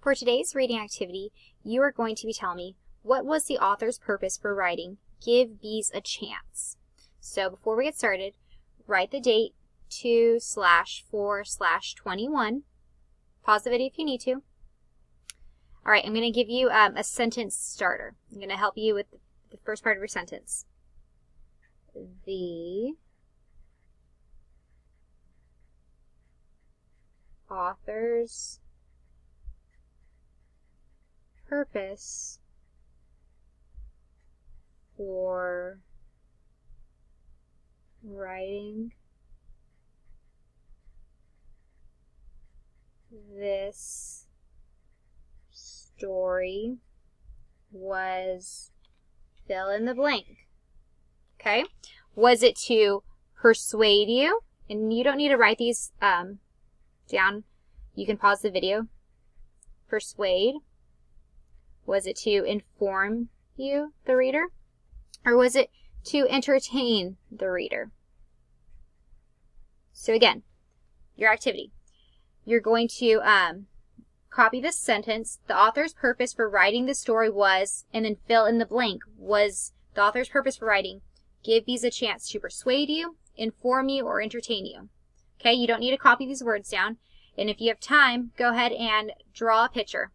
For today's reading activity, you are going to be telling me, what was the author's purpose for writing Give Bees a Chance? So before we get started, write the date 2/4/21. Pause the video if you need to. All right, I'm going to give you a sentence starter. I'm going to help you with the first part of your sentence. The author's purpose for writing this story was fill in the blank. Okay? Was it to persuade you? And you don't need to write these down. You can pause the video. Persuade. Was it to inform you, the reader? Or was it to entertain the reader? So again, your activity. You're going to copy this sentence. The author's purpose for writing the story was, and then fill in the blank. Was the author's purpose for writing Give Bees a Chance to persuade you, inform you, or entertain you? Okay, you don't need to copy these words down. And if you have time, go ahead and draw a picture.